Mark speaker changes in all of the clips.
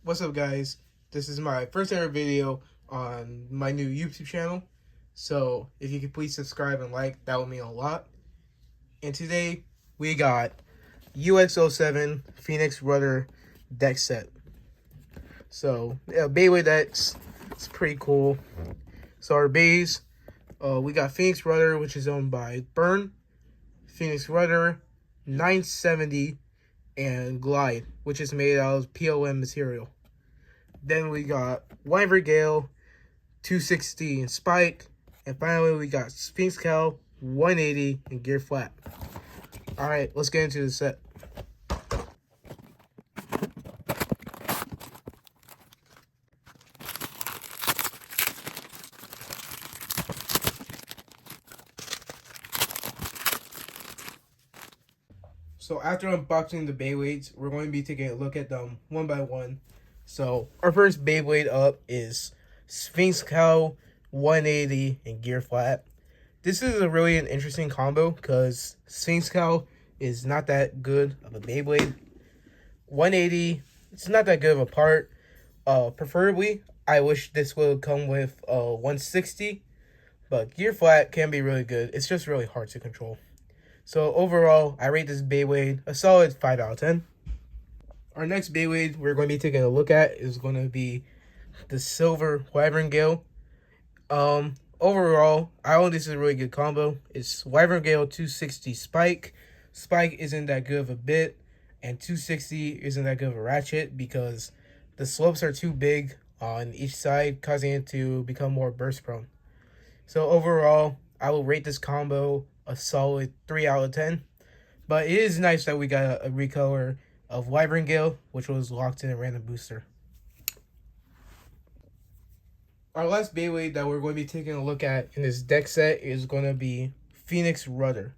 Speaker 1: What's up, guys? This is my first ever video on my new YouTube channel. So if you could please subscribe and like, that would mean a lot. And today we got UX07 Phoenix Rudder deck set. So yeah, Beyblade decks, it's pretty cool. So our bays, we got Phoenix Rudder, which is owned by Burn, Phoenix Rudder 970, and Glide, which is made out of POM material. Then we got Wyvern Gale 260 and Spike, and finally we got Sphinx Cow 180 and Gear Flat. All right, let's get into the set. So after unboxing the Beyblades, we're going to be taking a look at them one by one. So our first Beyblade up is Sphinx Cow 180 and Gear Flat. This is really an interesting combo because Sphinx Cow is not that good of a Beyblade. 180, it's not that good of a part. Preferably, I wish this would come with 160, but Gear Flat can be really good. It's just really hard to control. So overall, I rate this Beyblade a solid 5 out of 10. Our next Beyblade we're going to be taking a look at is going to be the Silver Wyvern Gale. Overall, I think this is a really good combo. It's Wyvern Gale 260 Spike. Spike isn't that good of a bit, and 260 isn't that good of a ratchet because the slopes are too big on each side, causing it to become more burst prone. So overall, I will rate this combo a solid 3 out of 10. But it is nice that we got a recolor of Wyvern Gale, which was locked in a random booster. Our last Beyblade that we're going to be taking a look at in this deck set is going to be Phoenix Rudder.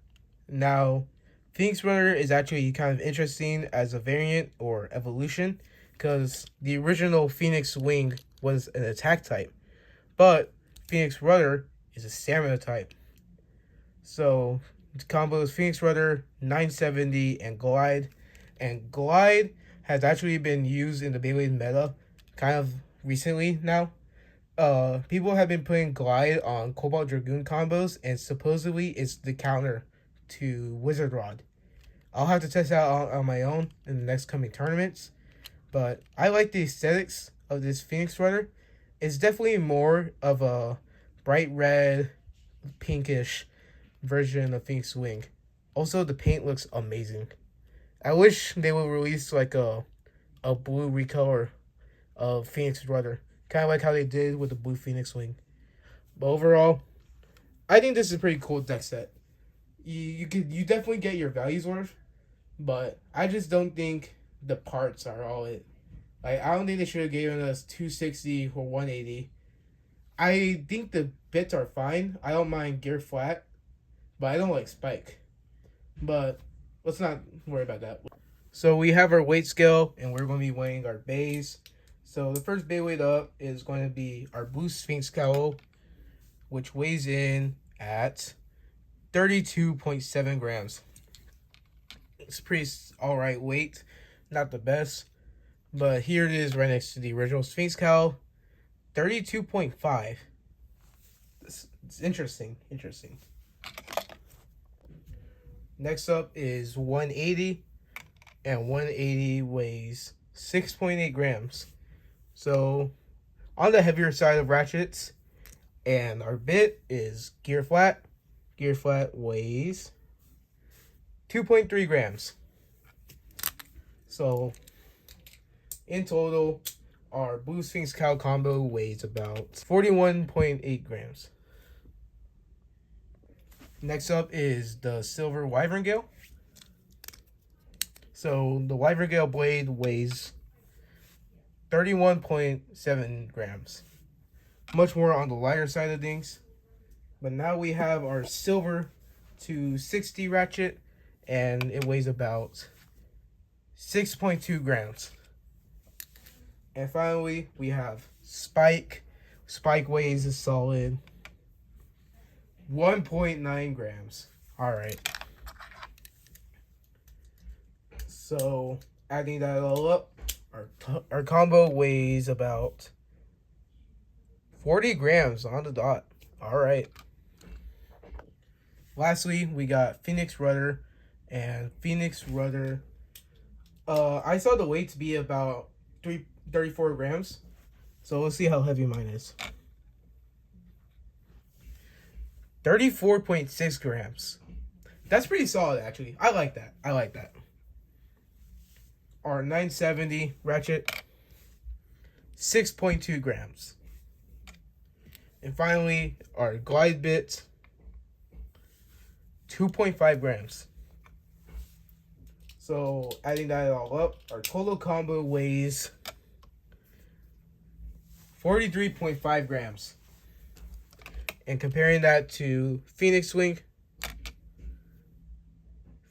Speaker 1: Now, Phoenix Rudder is actually kind of interesting as a variant or evolution because the original Phoenix Wing was an attack type, but Phoenix Rudder is a stamina type. So the combo is Phoenix Rudder 970 and Glide. And Glide has actually been used in the Beyblade meta kind of recently now. People have been putting Glide on Cobalt Dragoon combos, and supposedly it's the counter to Wizard Rod. I'll have to test it out on my own in the next coming tournaments. But I like the aesthetics of this Phoenix Rudder. It's definitely more of a bright red, pinkish version of Phoenix Wing. Also, the paint looks amazing. I wish they would release like a blue recolor of Phoenix Rudder, kind of like how they did with the blue Phoenix Wing. But overall, I think this is a pretty cool deck set. You definitely get your values worth, but I just don't think the parts are all it. Like, I don't think they should have given us 260 or 180. I think the bits are fine. I don't mind Gear Flat, but I don't like Spike. But let's not worry about that. So we have our weight scale, and we're going to be weighing our bays. So the first Beyblade up is going to be our Blue Sphinx Cowl, which weighs in at 32.7 grams. It's pretty alright weight. Not the best. But here it is right next to the original Sphinx Cowl. 32.5. It's interesting. Next up is 180, and 180 weighs 6.8 grams. So on the heavier side of ratchets, and our bit is Gear Flat. Gear Flat weighs 2.3 grams. So in total, our Blue Sphinx Cow combo weighs about 41.8 grams. Next up is the Silver Wyvern Gale. So the Wyvern Gale blade weighs 31.7 grams. Much more on the lighter side of things. But now we have our Silver 260 ratchet, and it weighs about 6.2 grams. And finally, we have Spike. Spike weighs a solid 1.9 grams. All right. So adding that all up, Our combo weighs about 40 grams on the dot. All right. Lastly, we got Phoenix Rudder, and Phoenix Rudder. I saw the weight to be about 34 grams. So we'll see how heavy mine is. 34.6 grams. That's pretty solid, actually. I like that. Our 970 ratchet, 6.2 grams. And finally, our glide bit, 2.5 grams. So adding that all up, our total combo weighs 43.5 grams. And comparing that to Phoenix Swing,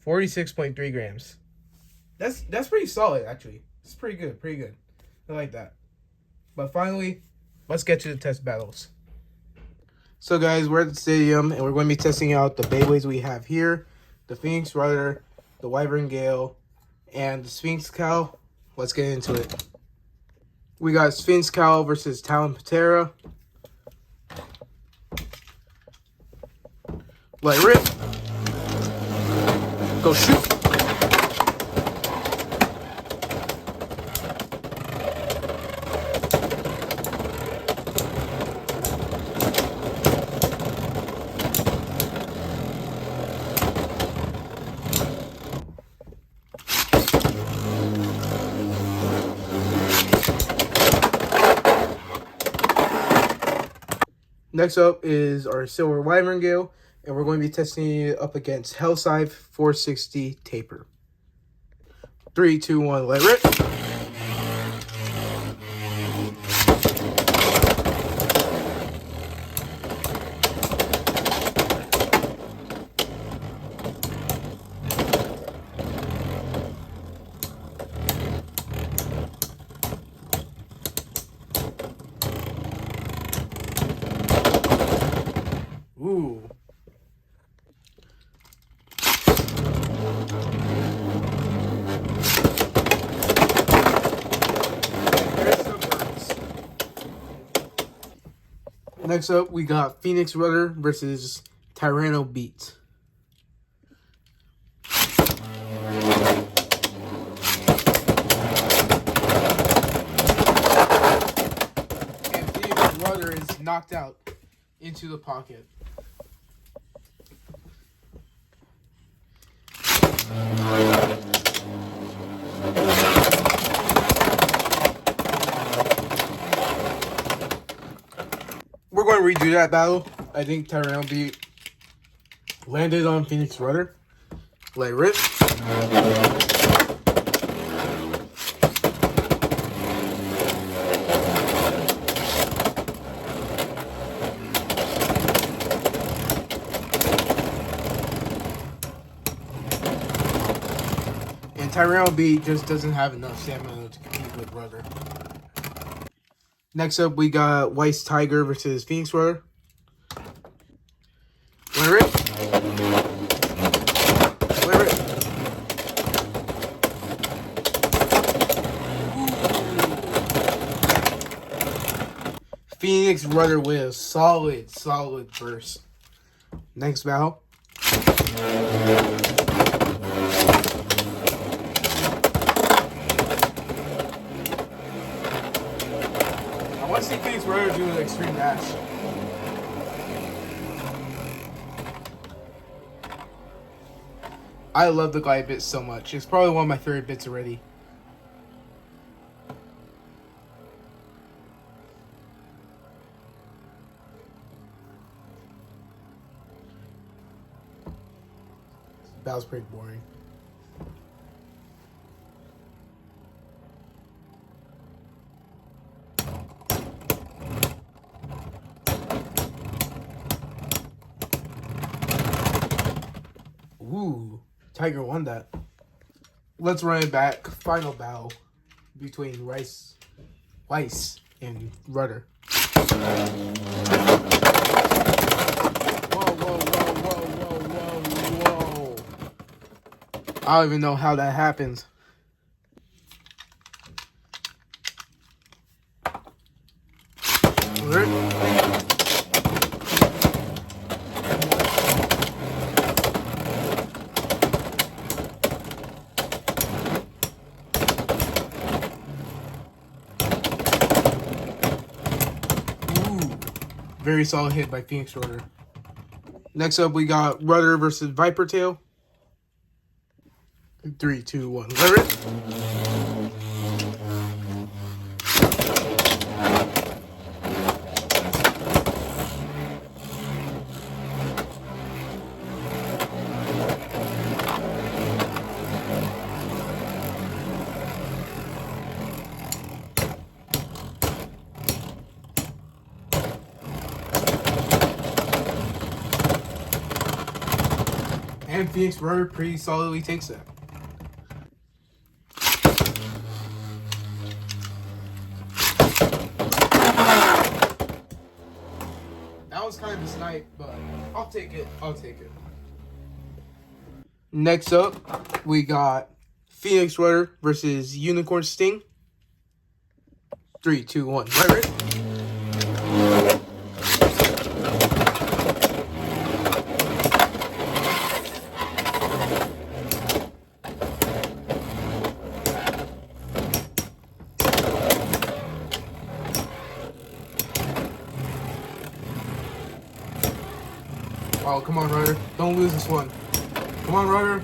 Speaker 1: 46.3 grams. That's pretty solid, actually. It's pretty good. I like that. But finally, let's get to the test battles. So guys, we're at the stadium, and we're going to be testing out the Beyblades we have here. The Phoenix Rudder, the Wyvern Gale, and the Sphinx Cow. Let's get into it. We got Sphinx Cow versus Talon Patera. Let it rip. Go shoot. Next up is our Silver Wyvern Gale, and we're going to be testing it up against Hellscythe 460 Taper. 3, 2, 1, let it rip. Ooh. Next up, we got Phoenix Rudder versus Tyranno Beat. And Phoenix Rudder is knocked out into the pocket. We're going to redo that battle. I think Tyranno Beat landed on Phoenix Rudder. Let it rip. And Tyranno Beat just doesn't have enough stamina to compete with Rudder. Next up, we got Weiss Tiger versus Phoenix Rudder. Let it rip. Let it rip. Phoenix Rudder with a solid burst. Next battle. I want to see Phoenix Rudder do an extreme dash. I love the glide bit so much. It's probably one of my favorite bits already. That was pretty boring. Ooh, Tiger won that. Let's run it back. Final battle between Weiss and Rudder. Whoa. I don't even know how that happens. Very solid hit by Phoenix Rudder. Next up, we got Rudder versus Viper Tail. 3, 2, 1. Rudder. And Phoenix Rudder pretty solidly takes that. That was kind of a snipe, but I'll take it. I'll take it. Next up, we got Phoenix Rudder versus Unicorn Sting. 3, 2, 1. Rudder. Oh, come on, Rudder. Don't lose this one. Come on, Rudder.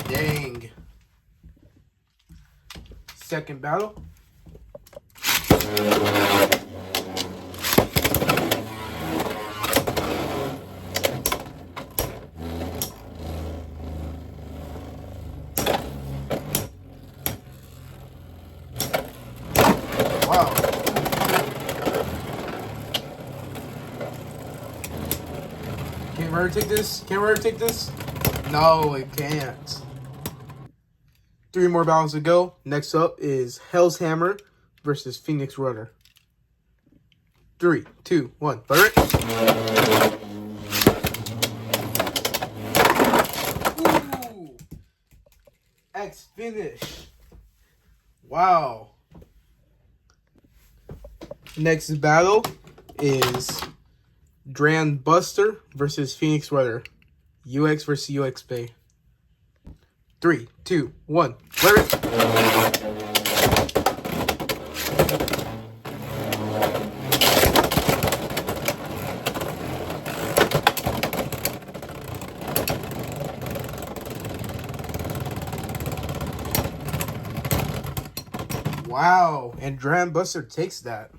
Speaker 1: Dang. Second battle. Wow. Can Rudder take this? Can Rudder take this? No, it can't. 3 more battles to go. Next up is Hell's Hammer versus Phoenix Rudder. 3, 2, 1. Rudder. Ooh. X finish. Wow. Next battle is Dran Buster versus Phoenix Rudder. UX versus UX Bay. 3, 2, 1. Rudder. Wow, and Dran Buster takes that.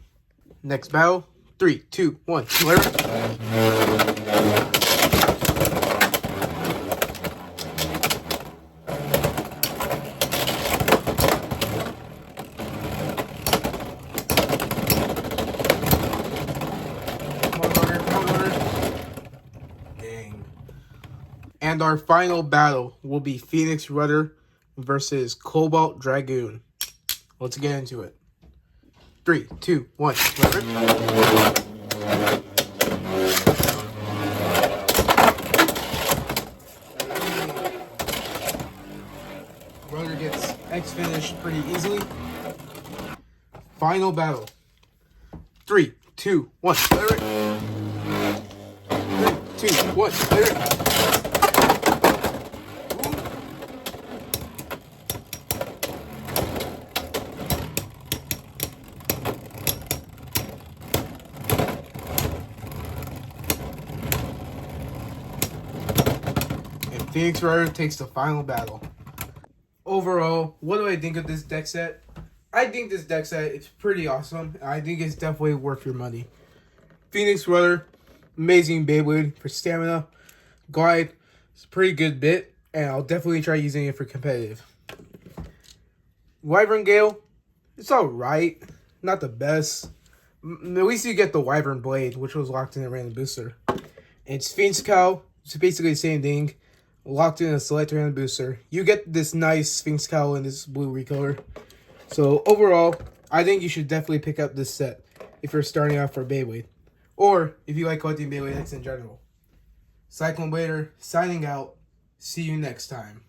Speaker 1: Next battle, 3, 2, 1. Rudder. And our final battle will be Phoenix Rudder versus Cobalt Dragoon. Let's get into it. 3, 2, 1. Rudder. Rudder gets X finished pretty easily. Final battle. 3, 2, 1. Rudder. 3, 2, 1. Rudder. Phoenix Rudder takes the final battle. Overall, what do I think of this deck set? I think this deck set is pretty awesome. I think it's definitely worth your money. Phoenix Rudder, amazing Beyblade for stamina. Glide, it's a pretty good bit, and I'll definitely try using it for competitive. Wyvern Gale, it's alright. Not the best. At least you get the Wyvern Blade, which was locked in a random booster. And it's Phoenix Cow, it's basically the same thing. Locked in a select random booster. You get this nice Sphinx Cowl in this blue recolor. So overall, I think you should definitely pick up this set if you're starting out for Beyblade. Or if you like collecting Beyblade decks in general. Cyclone Blader signing out. See you next time.